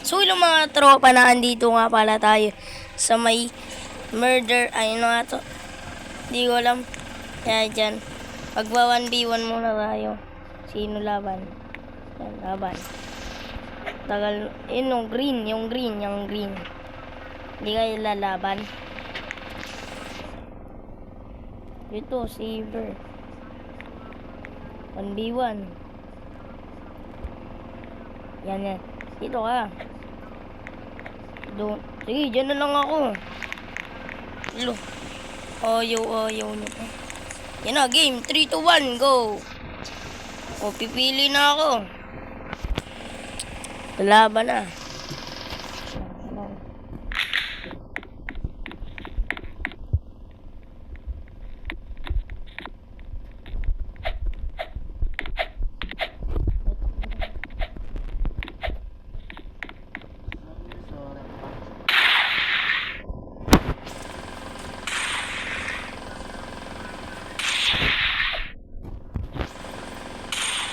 So yung mga tropa na andito nga pala tayo sa may murder, ay ano nga to, hindi ko alam. Kaya dyan, magwa 1v1 muna tayo. Sino laban? Yan, laban. Tagal, yung green. Hindi kayo lalaban. Ito, saber. 1v1. Yan. Dito ka. Doon. Sige, dyan na lang ako. Lo. Ayaw nito. Yan na, game. 3, 2, 1, go. O, pipili na ako. Laban na.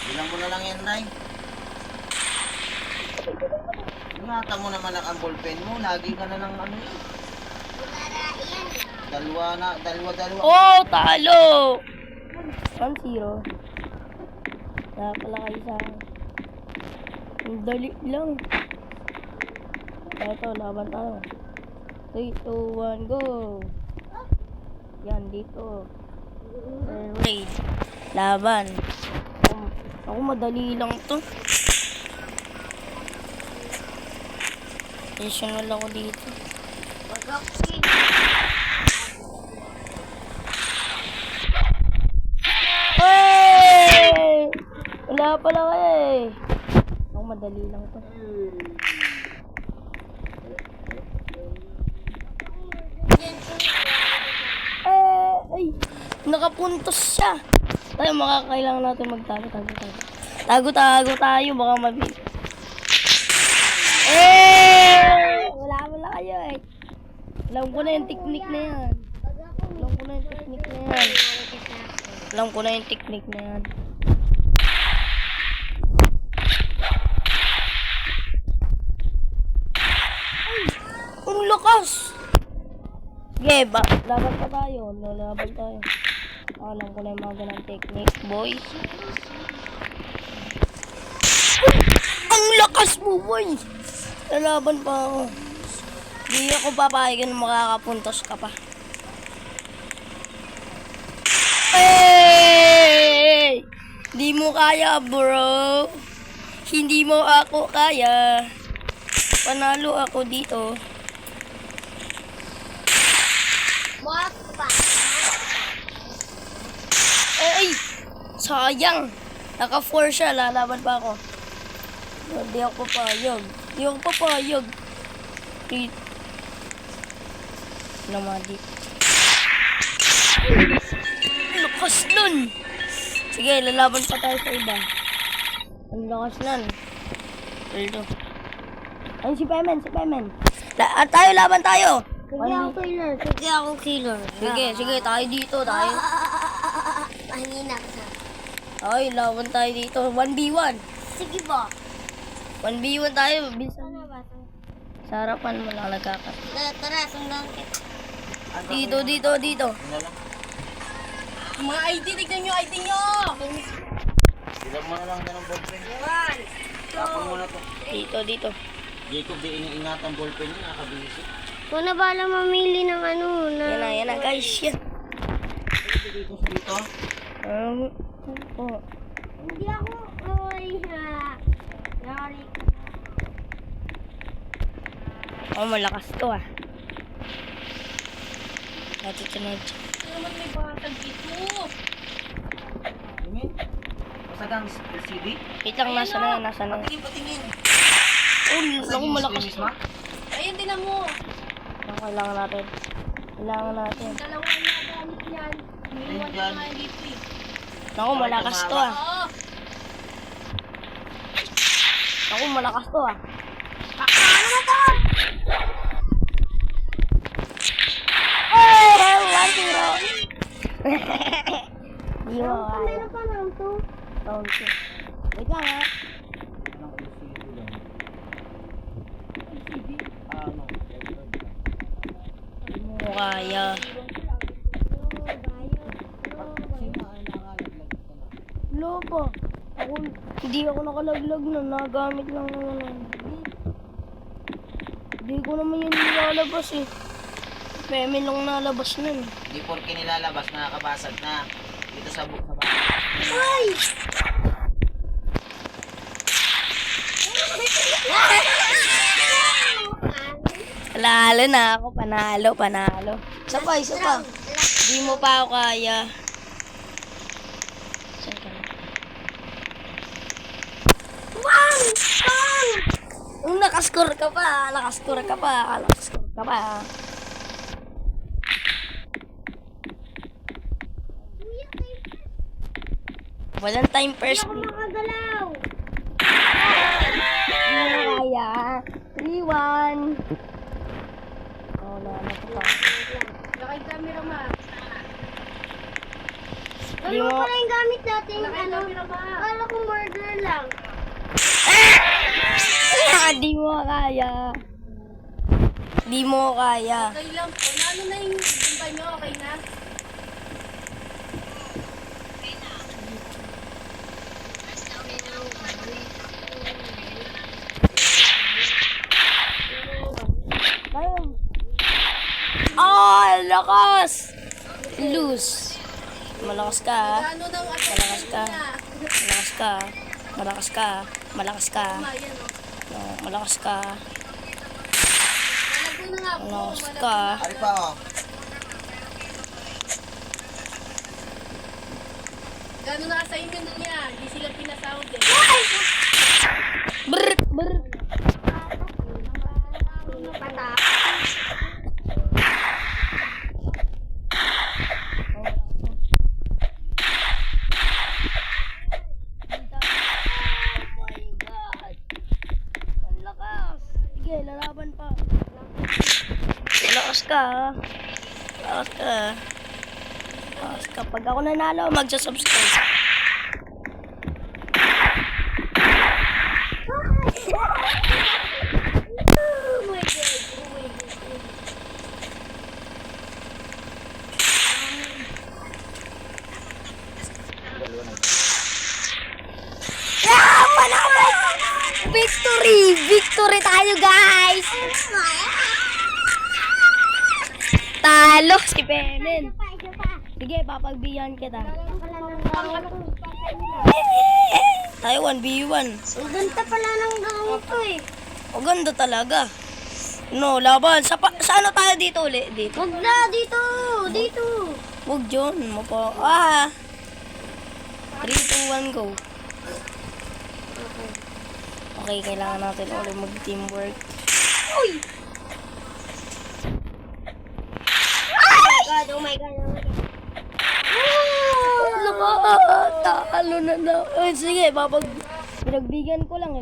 Bilang mo na lang yan, Ray. Ingatan mo naman ang ballpen mo. Lagi ka na ng ano yun. Dalawa. Oh, talo! 1-0. Kaya pala kayo sa akin. Ang dali lang. Ito, laban tayo. 3, 2, 1, go! Yan, dito. Raid. Laban. Ako madali lang to. Additional ako dito. Hey! Wala pala kayo eh. Ako madali lang to. Ay! Nakapuntos siya. Tayo makakailangan natin magtago. Tago tayo, baka mabili. Wala kayo eh. Alam ko na yung technique na yan. Ay, ang lakas! Sige, laban pa tayo. Lalaban tayo. Alam ko na yung mga ganang technique, boy. Ang lakas mo, boy! Lalaban pa ako. Hindi ako papayagan na makakapuntos ka pa. Hey! Hindi mo kaya, bro. Hindi mo ako kaya. Panalo ako dito. Ay! Sayang! Naka-4 siya. Lalaban pa ako. Hindi ako papayag. Namadi. Lakas nun! Sige, lalaban pa tayo sa iba. Ang lakas nun. Ito. Ayun si Pemen. Tayo, laban tayo! Sige ako killer. Sige, tayo dito, tayo. Mahina ka. Ay, laban tayo dito. 1v1. Sige ba? 1v1 tayo. Bilisan mo. Sa harapan mo lang nagkakat. Tara, sundan kita. Dito. Mga ID, tignan nyo ID nyo! Bilang mo na lang ng ballpen. 1, 2, Tapon mo na to. Dito. Jacob, di iniingatan ballpen niya. Nakabisi. kung na bala mamili ng ano na... Yan na guys. Yan. Dito. Hindi ako... Oy, ha. Yari. Oh, malakas to ah. Natutulog. Naman may batag dito. Tingin. Masagang LCD. Wait lang, nasa na. Patingin. Oh, naku, malakas to. Ayun, tinan mo. Ang kailangan natin. Dalawa na gamit yan. Iniwan Ayan. ko nga dito eh. Naku, malakas to ah. Oo. Naku, malakas to ah. Ano na to? Di mo kaya. Meron pa lang to. Round 2. Wait lang ha. Hindi mo kaya. Wala pa. Hindi ako nakalaglag na. Nagamit lang naman. Hindi ko naman yun nilalabas eh. Peme lang nalabas nun. Hindi porke nilalabas, nakakabasag na. Dito sa bahay. Ay! Lalo na ako. Panalo. Isa pa. Hindi mo pa ako kaya. Saan ka na? Bang! Bang! Nakaskore ka pa. Walang time first. Hindi ako makagalaw. Hindi mo kaya. 3-1. Oh, ano pa. Lakay camera, ma. Hindi Ano mo... pala yung gamit natin? Ano? Camera, ma. Kala ko murder lang. Hindi mo kaya. Hindi mo kaya. Okay lang po. Ano na yung gumba nyo? Okay na? Ayun. Oh, lakas! Lose. Malakas ka, ha? Ano nang Malakas ka. Malakas ka. Ma, yan o. No, malakas ka. Malagpo na nga po. Malakas ka. Ari pa oh. Gano'n na assignment niya? Di sila pinasahod eh. Brr. Ang lakas. Sige, lalaban pa. Malakas ka, ha? Malakas ka. Pag ako nanalo, magsasubscribe. Oh my God. Panalo! Victory tayo, guys! Talo si Bemen. Isa pa. Sige, papagbigyan kita. Ang Tayo 1v1. ganda pala ng gawin ko eh. O ganda talaga. No, laban. Sa ano tayo dito ulit? Dito. Wag na, dito. Dito. Huwag dyan. 3, 2, 1, go. Okay, kailangan natin ulit mag-teamwork. Uy! Oh my God. Talo na na. Ay, sige, pinagbigyan ko lang.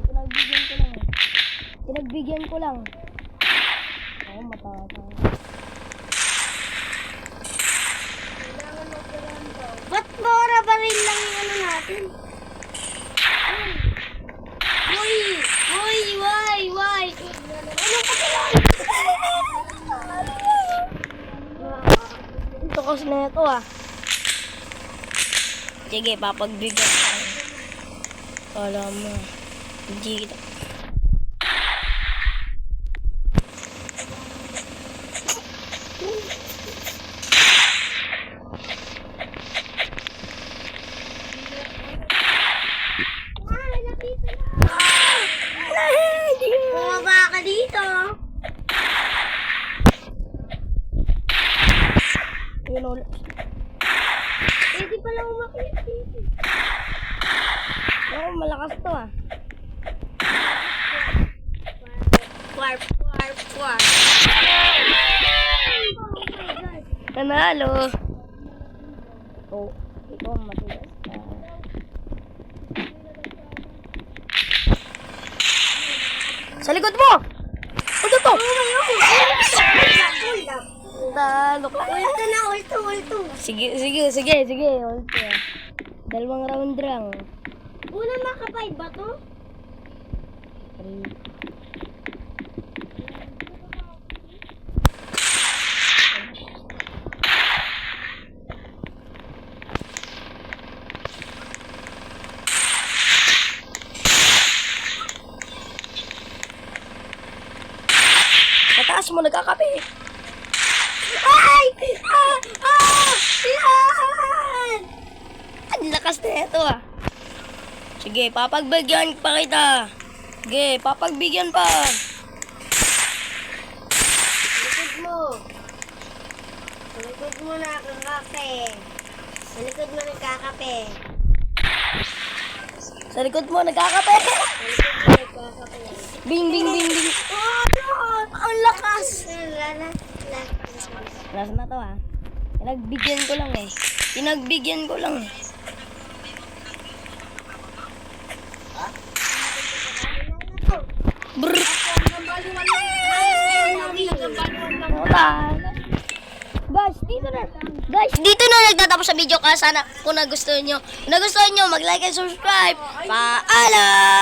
Oo, matata. Ba't bora pa rin lang yung ano natin? Uy! Why? Ano ka pala? Ito kasi na ito, ah. Sige, papagbigyan ko. Alam mo. Hindi kita. Nakita na. Bumaba ka dito. Yun ulit. Pwede pala umakyat dito. Oo, malakas to, ah. Warp. Panalo. Oh, ikaw matigas ka. Sa likod mo! Ito to! Talo ka. Ulto. Sige. Ulti, ah. 2 round lang. Una makapay ba to? 3. lakas mo, nagkakape. Ay! Yan! Ang lakas na ito ah. Sige, papagbigyan pa kita. Sige, papagbigyan pa. Likod mo. Sa likod mo nakakape. Sa likod mo nagkakape. Sa likod mo, nagkakape. Sa likod mo nagkakape. Bing, bing, bing, bing. Oh, ang lakas. Last na to ha. Pinagbigyan ko lang eh. Pinagbigyan ko lang eh. Brrr. Puta. Guys, dito na. Guys, dito na nagtatapos sa video ka. Sana kung nagustuhan nyo. Kung nagustuhan nyo, mag-like and subscribe. Paalam!